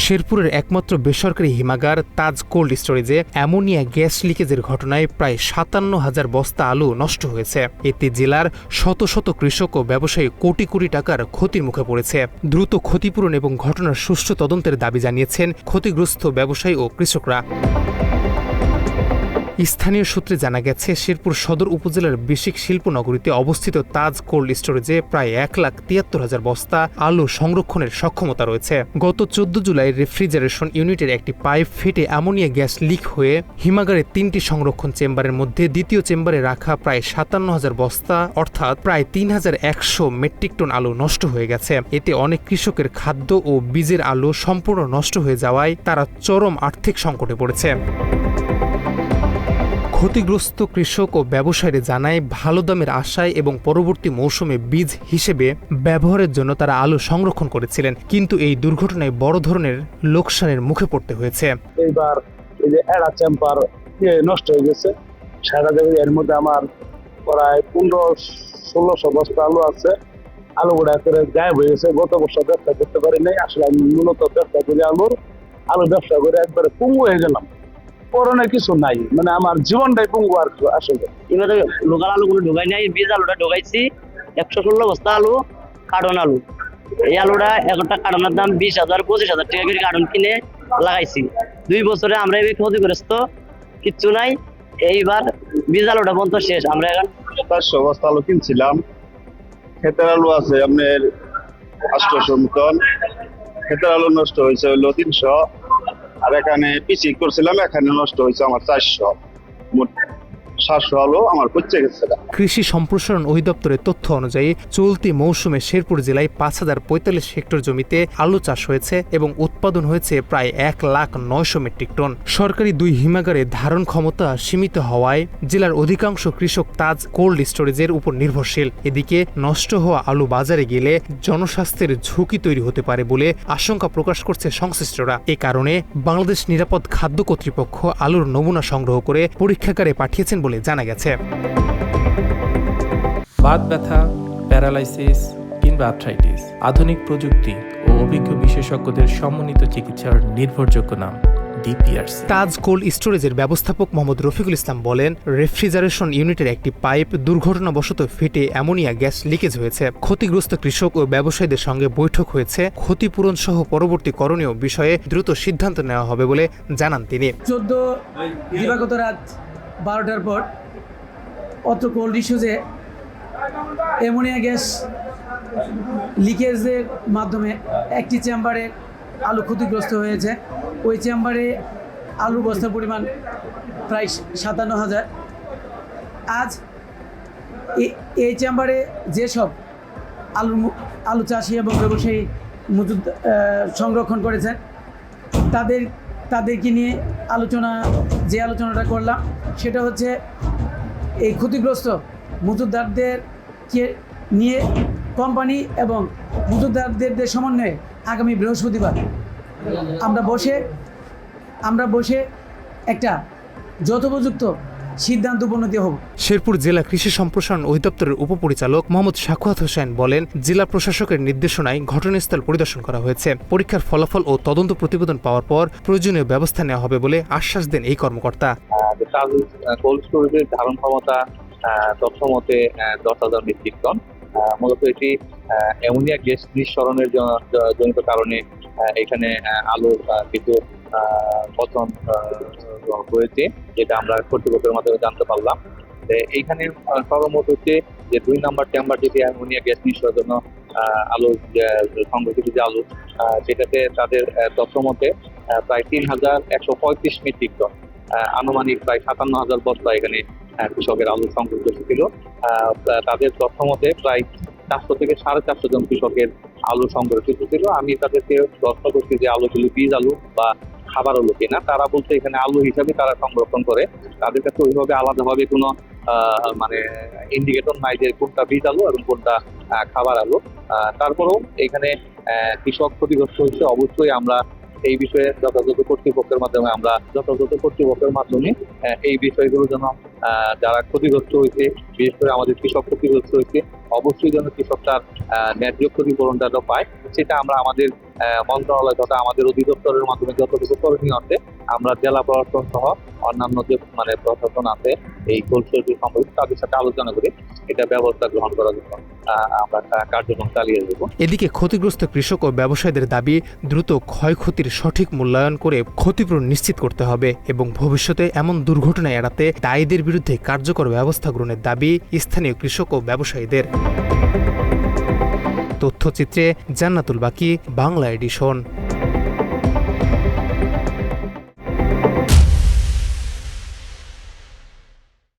শেরপুরের একমাত্র বেসরকারি হিমাগার তাজ কোল্ড স্টোরেজে অ্যামোনিয়া গ্যাস লিকেজের ঘটনায় প্রায় ৫৭,০০০ বস্তা আলু নষ্ট হয়েছে। এতে জেলার শত শত কৃষক ও ব্যবসায়ী কোটি কোটি টাকার ক্ষতির মুখে পড়েছে। দ্রুত ক্ষতিপূরণ এবং ঘটনার সুষ্ঠু তদন্তের দাবি জানিয়েছেন ক্ষতিগ্রস্ত ব্যবসায়ী ও কৃষকরা। স্থানীয় সূত্রে জানা গেছে, শেরপুর সদর উপজেলার বেসিক শিল্পনগরীতে অবস্থিত তাজ কোল্ড স্টোরেজে প্রায় ১,৭৩,০০০ বস্তা আলু সংরক্ষণের সক্ষমতা রয়েছে। গত ১৪ জুলাই রেফ্রিজারেশন ইউনিটের একটি পাইপ ফেটে অ্যামোনিয়া গ্যাস লিক হয়ে হিমাগারের ৩টি সংরক্ষণ চেম্বারের মধ্যে দ্বিতীয় চেম্বারে রাখা প্রায় ৫৭,০০০ বস্তা অর্থাৎ প্রায় ৩,১০০ মেট্রিক টন আলু নষ্ট হয়ে গেছে। এতে অনেক কৃষকের খাদ্য ও বীজের আলু সম্পূর্ণ নষ্ট হয়ে যাওয়ায় তারা চরম আর্থিক সংকটে পড়েছে। ক্ষতিগ্রস্ত কৃষক ও ব্যবসায়ীরা জানায়, ভালো দামের আশায় এবং পরবর্তী মৌসুমে বীজ হিসেবে ব্যবহারের জন্য তারা আলু সংরক্ষণ করেছিলেন, কিন্তু এই দুর্ঘটনায় বড় ধরনের লোকসানের মুখে পড়তে হয়েছে। এইবার এই যে এড়া চেম্বার নষ্ট হয়ে গেছে, সারা জায়গায় এর মধ্যে আমার প্রায় ১৫-১৬০০ বস্তা আলু আছে। আলুগুলা করে গায়েব হয়ে গেছে। গত বছর ব্যবসা করতে পারি নাই। আসলে আমি মূলত ব্যবসা করি আলু ব্যবসা করে একবারে পঙ্গু হয়ে গেলাম। করোনা কিছু নাই, মানে আমার জীবনটাই পঙ্গু আর আসলে। লোকাল আলুগুলো ঢোকাই নাই, বীজ আলুটা ঢোকাইছি ১১৬ বস্তা আলু, কার্টন আলু। এই আলুটা একটা কার্টনের দাম ২০,০০০-২৫,০০০ টাকা করে কার্টন কিনে লাগাইছি। ২ বছরে আমরা এই ক্ষতিগ্রস্ত কিচ্ছু নাই। এইবার বীজ আলুটা বন্ধ শেষ। আমরা এখন ৪০০ বস্তা আলু কিনছিলাম। ক্ষেতের আলু আছে আপনার ৮০০ মতন। ক্ষেতের আলু নষ্ট হয়েছে হইলো ৩০০, আর এখানে পিসি করছিলাম, এখানে নষ্ট হয়েছে আমার ৪০০। মোট ৭০০ আলু আমার পচে গেছে। কৃষি সম্প্রসারণ অধিদপ্তরের তথ্য অনুযায়ী চলতি মৌসুমে শেরপুর জেলায় ৫,০৪৫ হেক্টর জমিতে আলু চাষ হয়েছে এবং উৎপাদন হয়েছে প্রায় ১,৯০০ মেট্রিক টন। সরকারি ২ হিমাগারে ধারণ ক্ষমতা সীমিত হওয়ায় জেলার অধিকাংশ কৃষক তাজ কোল্ড স্টোরেজের উপর নির্ভরশীল। এদিকে নষ্ট হওয়া আলু বাজারে গেলে জনস্বাস্থ্যের ঝুঁকি তৈরি হতে পারে বলে আশঙ্কা প্রকাশ করছে সংশ্লিষ্টরা। এ কারণে বাংলাদেশ নিরাপদ খাদ্য কর্তৃপক্ষ আলুর নমুনা সংগ্রহ করে পরীক্ষাগারে পাঠিয়েছেন বলে জানা গেছে। বাত ব্যথা, প্যারালাইসিস কিংবা আর্থ্রাইটিস, আধুনিক প্রযুক্তি ও অভিজ্ঞ বিশেষজ্ঞদের সমন্বিত চিকিৎসার নির্ভরযোগ্য নাম ডিপিআরসি। তাজ কোল্ড স্টোরেজের ব্যবস্থাপক মোহাম্মদ রফিকুল ইসলাম বলেন, রেফ্রিজারেশন ইউনিটের একটি পাইপ দুর্ঘটনাবশত ফেটে অ্যামোনিয়া গ্যাস লিকেজ হয়েছে। ক্ষতিগ্রস্ত কৃষক ও ব্যবসায়ীদের সঙ্গে বৈঠক হয়েছে। ক্ষতিপূরণ সহ পরবর্তী করণীয় বিষয়ে দ্রুত সিদ্ধান্ত নেওয়া হবে বলে জানান তিনি। 14 দিবাগত রাত 12টার পর অত্র কোল্ড স্টোরেজে অ্যামোনিয়া গ্যাস লিকেজের মাধ্যমে একটি চেম্বারে আলু ক্ষতিগ্রস্ত হয়েছে। ওই চেম্বারে আলুর বস্তার পরিমাণ প্রায় ৫৭,০০০। আজ এই চেম্বারে যেসব আলু চাষি এবং ব্যবসায়ী মজুদ সংরক্ষণ করেছেন তাদেরকে নিয়ে আলোচনাটা করলাম, সেটা হচ্ছে এই ক্ষতিগ্রস্ত মজুদদারদেরকে নিয়ে কোম্পানি এবং মজুদদারদের সমন্বয়ে আগামী বৃহস্পতিবার আমরা বসে একটা যথোপযুক্ত সিদ্ধান্ত উপনীত হব। শেরপুর জেলা কৃষি সম্প্রসারণ অধিদপ্তরের উপপরিচালক মোহাম্মদ শাকুয়াত হোসেন বলেন, জেলা প্রশাসকের নির্দেশনায় ঘটনাস্থল পরিদর্শন করা হয়েছে। পরীক্ষার ফলাফল ও তদন্ত প্রতিবেদন পাওয়ার পর প্রয়োজনীয় ব্যবস্থা নেওয়া হবে বলে আশ্বাস দেন এই কর্মকর্তা। কোল্ড স্টোরেজের ধারণ ক্ষমতা তথ্যমতে ১০,০০০ মেট্রিক টন। মূলত এটি অ্যামোনিয়া গ্যাস নিঃসরণের জনিত কারণে এখানে আলুর কিছু পতন হয়েছে, যেটা আমরা কর্তৃপক্ষের মাধ্যমে জানতে পারলাম। এইখানে সর্বমোট হচ্ছে যে ২ নম্বর চেম্বার যেটি অ্যামোনিয়া গ্যাস নিঃসরণের জন্য আলু সংরক্ষিত যে আলু, সেটাতে তাদের তথ্যমতে প্রায় ৩,১৩৫ মেট্রিক টন, আনুমানিক প্রায় ৫৭,০০০ বস্তা এখানে কৃষকের আলু সংরক্ষিত ছিল। তাদের তথ্যমতে প্রায় ৪০০ থেকে ৪৫০ জন কৃষকের আলু সংরক্ষিত ছিল। আমি তাদেরকে প্রশ্ন করছি যে আলুগুলো বীজ আলু বা খাবার আলু কিনা। তারা বলছে এখানে আলু হিসাবে তারা সংরক্ষণ করে। তাদের কাছে ওইভাবে আলাদাভাবে কোনো মানে ইন্ডিকেটর নাই যে কোনটা বীজ আলু এবং কোনটা খাবার আলু। তারপরেও এখানে কৃষক ক্ষতিগ্রস্ত হচ্ছে। অবশ্যই আমরা এই বিষয়ে যথাযথ কর্তৃপক্ষের মাধ্যমে এই বিষয়গুলো যেন যারা ক্ষতিগ্রস্ত হয়েছে, বিশেষ করে আমাদের কৃষক ক্ষতিগ্রস্ত হয়েছে, অবশ্যই যেন কৃষক তার ন্যায্য ক্ষতিপূরণটা পায়, সেটা আমরা আমাদের মন্ত্রণালয় তথা আমাদের অধিদপ্তরের মাধ্যমে যতটুকু করণীয় আছে আমরা জেলা প্রশাসন সহ অন্যান্য যে প্রশাসন আছে এই কোল্ড স্টোরেজ সম্পর্কে তাদের সাথে আলোচনা করে এটা ব্যবস্থা গ্রহণ করার জন্য আমরা কার্যক্রম চালিয়ে দেব। এদিকে ক্ষতিগ্রস্ত কৃষক ও ব্যবসায়ীদের দাবি দ্রুত ক্ষয়ক্ষতির সঠিক মূল্যায়ন করে ক্ষতিপূরণ নিশ্চিত করতে হবে এবং ভবিষ্যতে এমন দুর্ঘটনা এড়াতে দায়ীদের বিরুদ্ধে কার্যকর ব্যবস্থা গ্রহণের দাবি স্থানীয় কৃষক ও ব্যবসায়ীদের। তথ্যচিত্রে জান্নাতুল বাকি, বাংলা এডিশন।